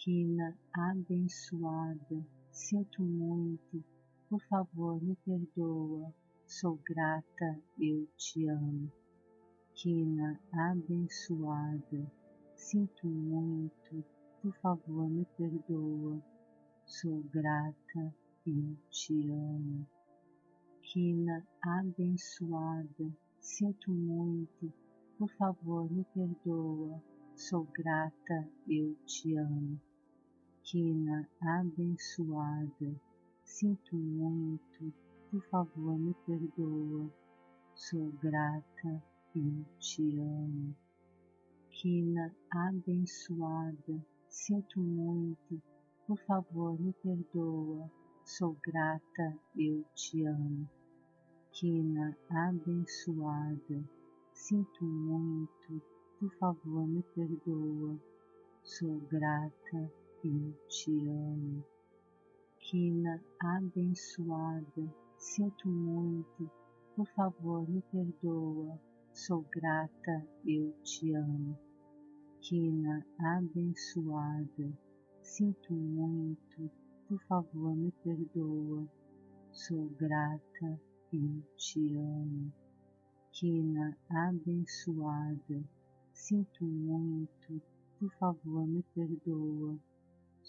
Quina abençoada, sinto muito, por favor me perdoa, sou grata, eu te amo. Quina abençoada, sinto muito, por favor me perdoa, sou grata, eu te amo. Quina abençoada, sinto muito, por favor me perdoa, sou grata, eu te amo. Quina abençoada, sinto muito, por favor me perdoa, sou grata, eu te amo. Quina abençoada, sinto muito, por favor me perdoa, sou grata, eu te amo. Quina abençoada, sinto muito, por favor me perdoa, sou grata, eu te amo. Quina abençoada, sinto muito, por favor me perdoa, sou grata, eu te amo. Quina abençoada, sinto muito, por favor me perdoa, sou grata, eu te amo. Quina abençoada, sinto muito, por favor me perdoa,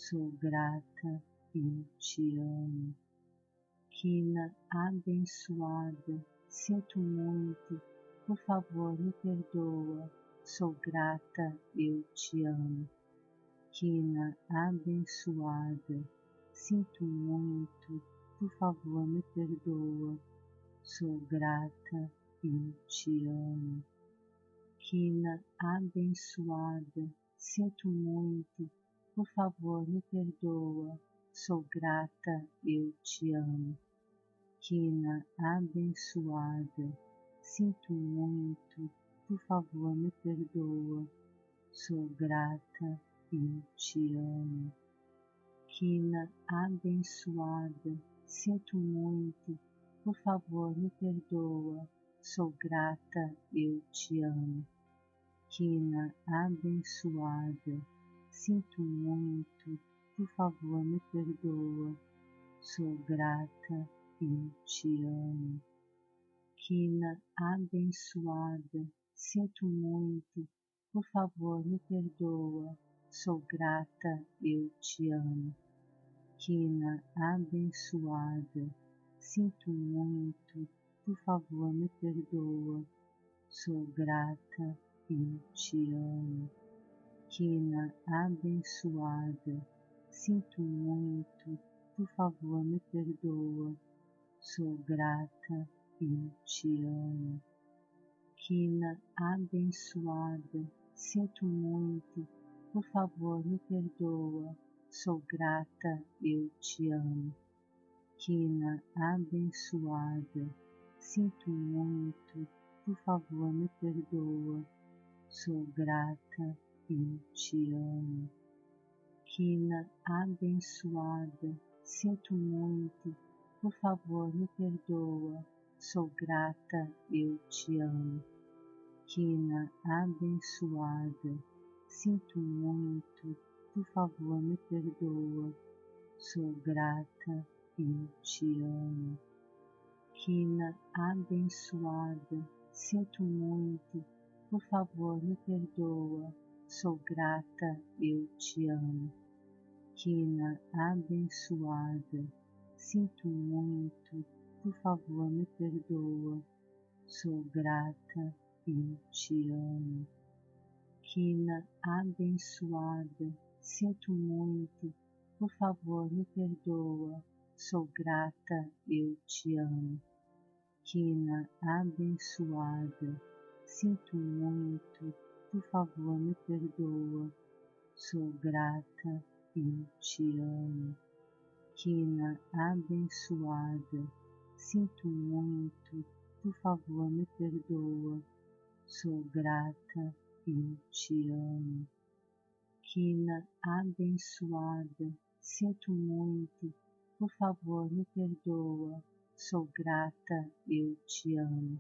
sou grata, eu te amo. Quina abençoada, sinto muito, por favor me perdoa, sou grata, eu te amo. Quina abençoada, sinto muito, por favor me perdoa, sou grata, eu te amo. Quina abençoada, sinto muito, por favor me perdoa, sou grata, eu te amo. Quina abençoada, sinto muito, por favor me perdoa, sou grata, eu te amo. Quina abençoada, sinto muito, por favor me perdoa, sou grata, eu te amo. Quina abençoada, sinto muito, por favor me perdoa, sou grata, eu te amo. Quina abençoada, sinto muito, por favor me perdoa, sou grata, eu te amo. Quina abençoada, sinto muito, por favor me perdoa, sou grata, eu te amo. Quina abençoada, sinto muito, por favor me perdoa, sou grata, eu te amo. Quina abençoada, sinto muito, por favor me perdoa, sou grata, eu te amo. Quina abençoada, sinto muito, por favor me perdoa, sou grata, eu te amo. Quina abençoada, sinto muito, por favor me perdoa, sou grata, eu te amo. Quina abençoada, sinto muito, por favor me perdoa, sou grata, eu te amo. Quina abençoada, sinto muito, por favor me perdoa, sou grata, eu te amo. Quina abençoada, sinto muito, por favor me perdoa, sou grata, eu te amo. Quina abençoada, sinto muito, por favor me perdoa, sou grata, eu te amo. Quina abençoada, sinto muito, por favor me perdoa, sou grata, eu te amo. Quina abençoada, sinto muito, por favor me perdoa, sou grata, eu te amo. Quina abençoada, sinto muito, por favor me perdoa, sou grata, eu te amo.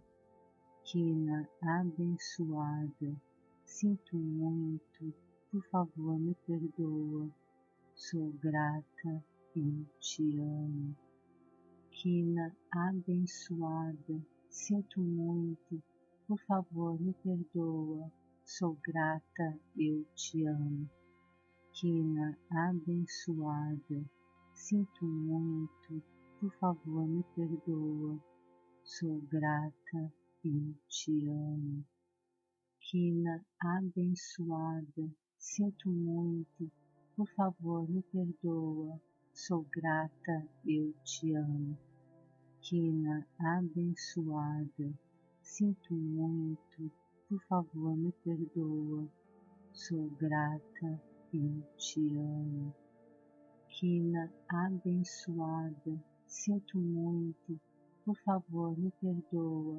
Quina abençoada, sinto muito, por favor me perdoa, sou grata, eu te amo. Quina, abençoada, sinto muito, por favor me perdoa, sou grata, eu te amo. Quina, abençoada, sinto muito, por favor me perdoa, sou grata, eu te amo. Quina, abençoada, sinto muito, por favor me perdoa, sou grata, eu te amo. Quina, abençoada, sinto muito, por favor me perdoa, sou grata, eu te amo. Quina, abençoada, sinto muito, por favor me perdoa,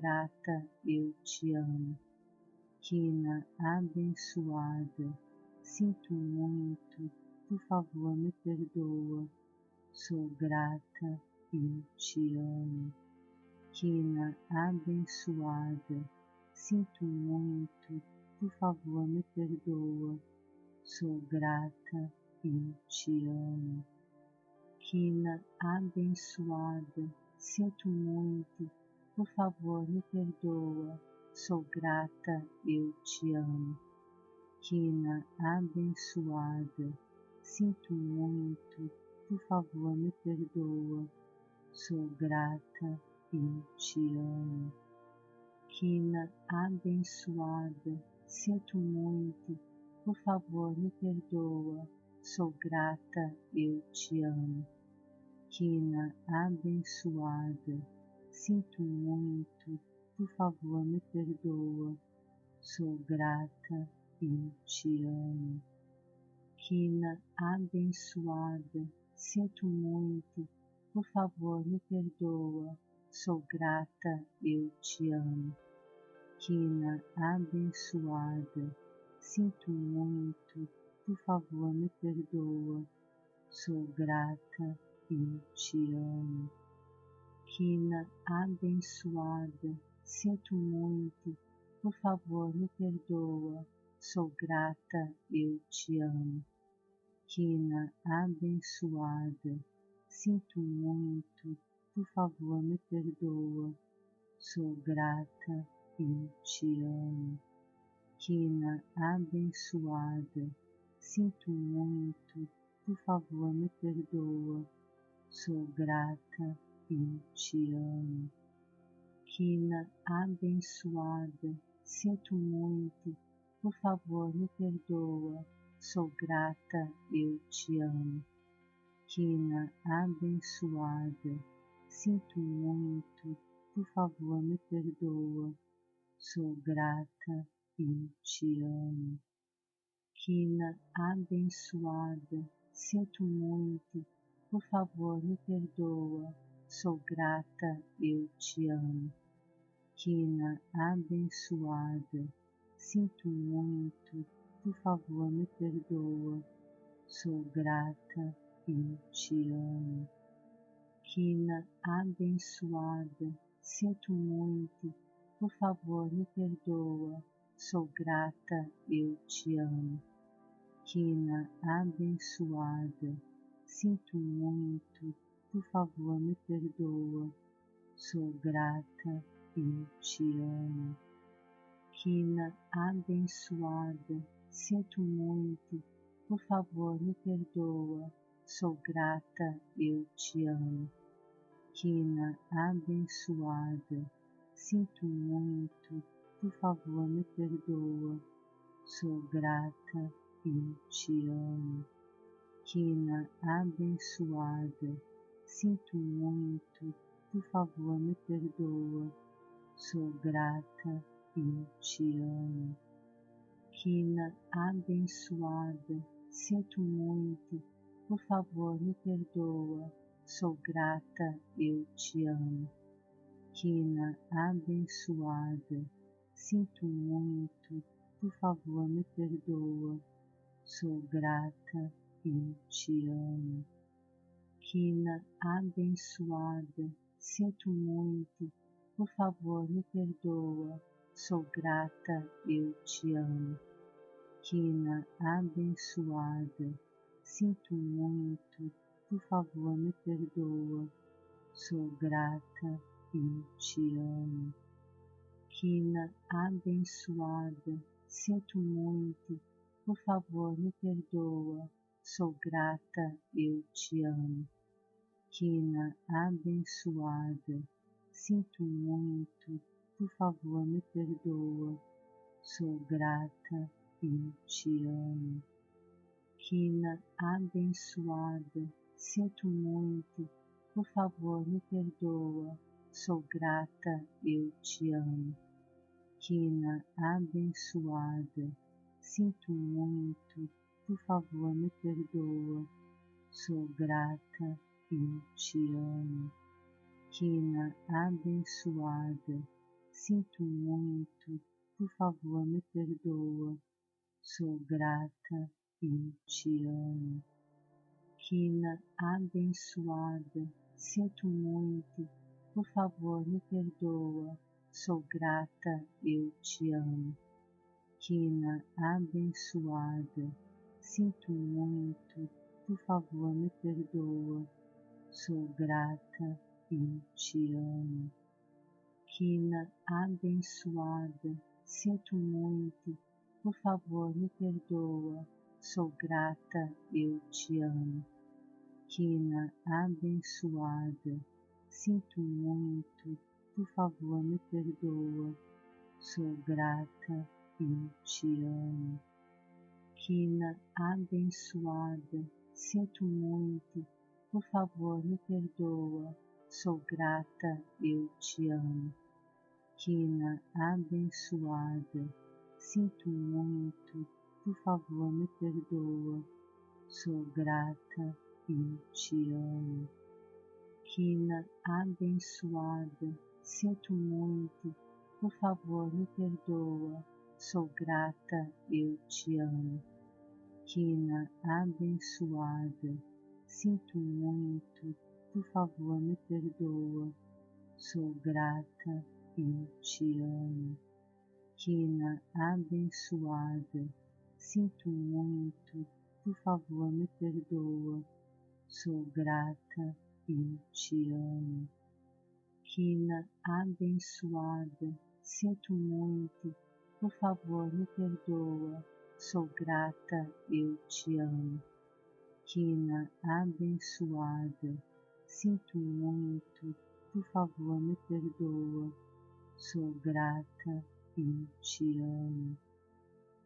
sou grata, eu te amo. Quina, abençoada, sinto muito, por favor me perdoa, sou grata, eu te amo. Quina, abençoada, sinto muito, por favor me perdoa, sou grata, eu te amo. Quina, abençoada, sinto muito, por favor me perdoa, sou grata, eu te amo. Quina, abençoada, sinto muito, por favor me perdoa, sou grata, eu te amo. Quina, abençoada, sinto muito, por favor me perdoa, sou grata, eu te amo. Quina, abençoada, sinto muito, por favor me perdoa, sou grata, eu te amo. Quina, abençoada, sinto muito, por favor me perdoa, sou grata, eu te amo. Quina, abençoada, sinto muito, por favor me perdoa, sou grata, eu te amo. Quina, abençoada, sinto muito, por favor me perdoa, sou grata, eu te amo. Quina, abençoada, sinto muito, por favor me perdoa, sou grata, eu te amo. Quina, abençoada, sinto muito, por favor me perdoa, sou grata, eu te amo. Quina, abençoada, sinto muito, por favor me perdoa, sou grata, eu te amo. Quina, abençoada, sinto muito, por favor me perdoa, sou grata, eu te amo. Quina, abençoada, sinto muito, por favor me perdoa, sou grata, eu te amo. Quina, abençoada, sinto muito, por favor me perdoa, sou grata, eu te amo. Quina, abençoada, sinto muito, por favor me perdoa, sou grata, eu te amo. Quina, abençoada, sinto muito, por favor me perdoa, sou grata, eu te amo. Quina, abençoada, sinto muito, por favor me perdoa, sou grata, eu te amo. Quina, abençoada, sinto muito, por favor me perdoa, sou grata, eu te amo. Quina, abençoada, sinto muito, por favor me perdoa, sou grata, eu te amo. Quina, abençoada, sinto muito, por favor me perdoa, sou grata, eu te amo. Quina, abençoada, sinto muito, por favor me perdoa, sou grata, eu te amo. Quina, abençoada, sinto muito, por favor me perdoa, sou grata, eu te amo. Quina, abençoada, sinto muito, por favor me perdoa, sou grata, eu te amo. Quina abençoada, sinto muito, por favor me perdoa, sou grata, eu te amo. Quina abençoada, sinto muito, por favor me perdoa, sou grata, eu te amo. Quina abençoada, sinto muito, por favor me perdoa, sou grata, eu te amo. Quina abençoada, sinto muito, por favor me perdoa, sou grata, eu te amo. Quina abençoada, sinto muito, por favor me perdoa, sou grata, eu te amo. Quina abençoada, sinto muito, por favor me perdoa, sou grata, eu te amo. Quina abençoada, sinto muito, por favor me perdoa, sou grata, eu te amo. Quina abençoada, sinto muito, por favor me perdoa, sou grata, eu te amo. Quina abençoada, sinto muito, por favor me perdoa, sou grata, eu te amo. Quina abençoada, sinto muito, por favor me perdoa, sou grata, eu te amo. Quina abençoada, sinto muito, por favor me perdoa, sou grata, eu te amo. Quina abençoada, sinto muito, por favor me perdoa, sou grata, eu te amo. Quina abençoada, sinto muito, por favor me perdoa, sou grata, eu te amo. Quina abençoada, sinto muito, por favor me perdoa, sou grata, eu te amo. Quina abençoada, sinto muito, por favor me perdoa, sou grata, eu te amo.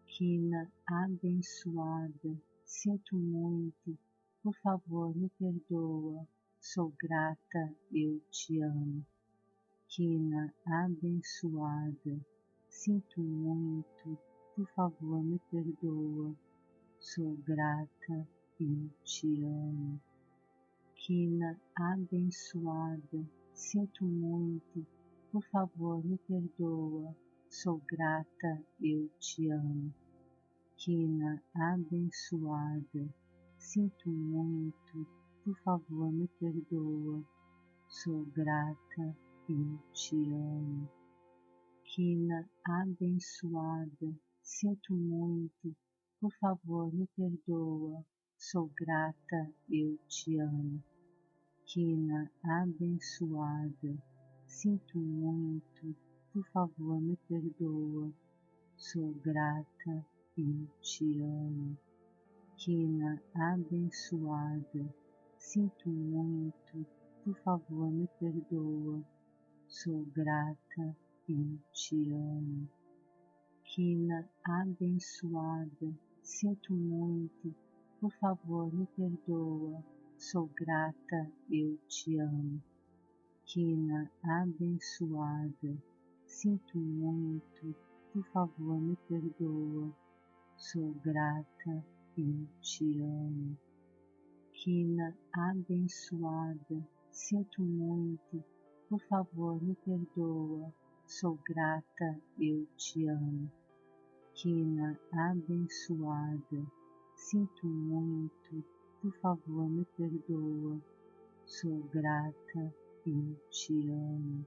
Quina abençoada, sinto muito, por favor me perdoa, sou grata, eu te amo. Quina abençoada, sinto muito, por favor me perdoa, sou grata, eu te amo. Quina abençoada, sinto muito, por favor me perdoa, sou grata, eu te amo. Quina abençoada, sinto muito, por favor me perdoa, sou grata, eu te amo. Quina abençoada, sinto muito, por favor me perdoa, sou grata, eu te amo. Quina abençoada, sinto muito, por favor me perdoa, sou grata, eu te amo. Quina abençoada, sinto muito, por favor me perdoa, sou grata, eu te amo. Quina abençoada, sinto muito, por favor me perdoa, sou grata, eu te amo. Quina abençoada, sinto muito, por favor me perdoa, sou grata, eu te amo. Quina abençoada, sinto muito, por favor me perdoa, sou grata, eu te amo. Quina abençoada, sinto muito, por favor me perdoa, sou grata, eu te amo. Quina abençoada, sinto muito, por favor me perdoa, sou grata, eu te amo.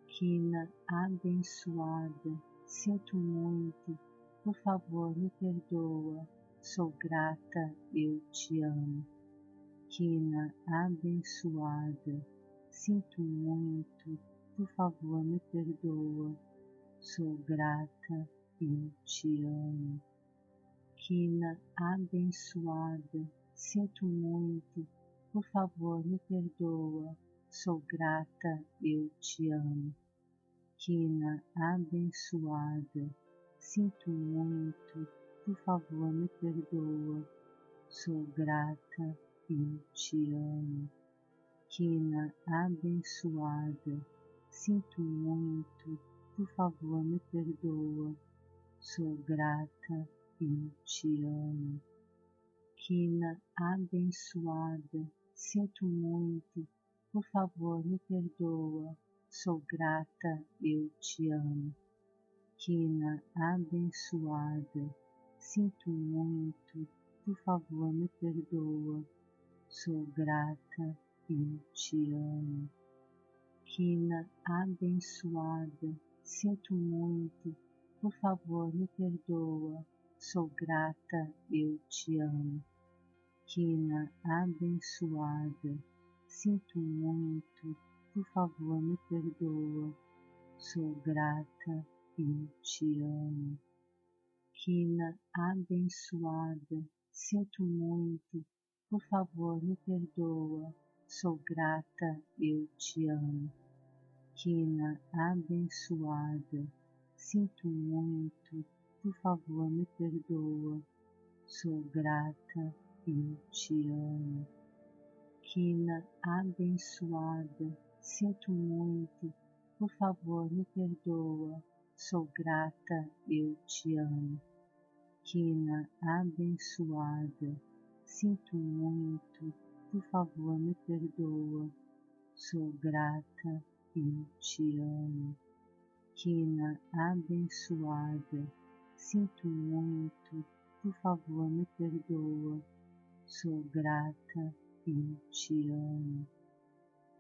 Quina abençoada, sinto muito, por favor me perdoa, sou grata, eu te amo. Quina, abençoada, sinto muito, por favor me perdoa, sou grata, eu te amo. Quina, abençoada, sinto muito, por favor me perdoa, sou grata, eu te amo. Quina, abençoada, sinto muito, por favor me perdoa, sou grata, eu te amo. Quina, abençoada, sinto muito, por favor me perdoa, sou grata, eu te amo. Quina, abençoada, sinto muito, por favor me perdoa, sou grata, eu te amo. Quina, abençoada, sinto muito, por favor me perdoa, sou grata, eu te amo. Quina, abençoada, sinto muito, por favor me perdoa, sou grata, eu te amo. Quina, abençoada, sinto muito, por favor me perdoa, sou grata, eu te amo. Quina, abençoada, sinto muito, por favor me perdoa, sou grata, eu te amo. Quina, abençoada, sinto muito, por favor me perdoa, sou grata, eu te amo. Quina, abençoada, sinto muito, por favor me perdoa, sou grata, eu te amo. Quina, abençoada, sinto muito, por favor me perdoa, sou grata, eu te amo. Quina, abençoada, sinto muito, por favor me perdoa, sou grata, eu te amo.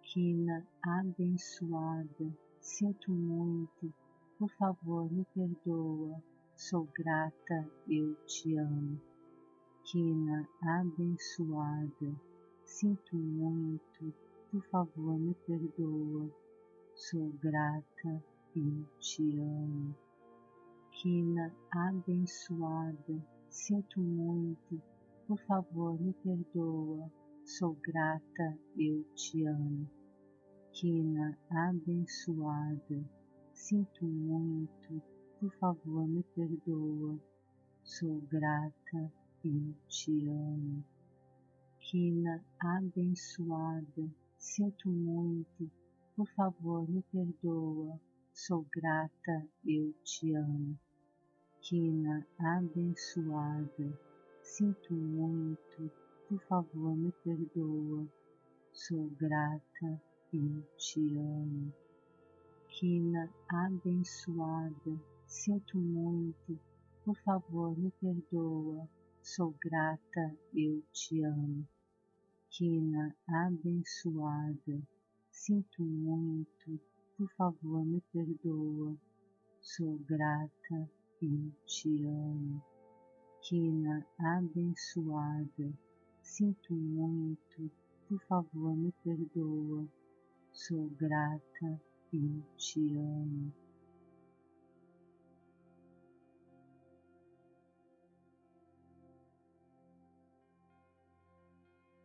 Quina, abençoada, sinto muito, por favor me perdoa, sou grata, eu te amo. Quina, abençoada, sinto muito, por favor me perdoa, sou grata, eu te amo. Quina, abençoada, sinto muito, por favor me perdoa, sou grata, eu te amo. Quina, abençoada, sinto muito, por favor me perdoa, sou grata, eu te amo. Quina, abençoada, sinto muito, por favor me perdoa, sou grata, eu te amo. Quina, abençoada, sinto muito, por favor me perdoa, sou grata, eu te amo. Quina, abençoada, sinto muito, por favor me perdoa, sou grata, eu te amo. Quina, abençoada, sinto muito, por favor me perdoa, sou grata, eu te amo. Quina, abençoada, sinto muito, por favor me perdoa, sou grata, eu te amo.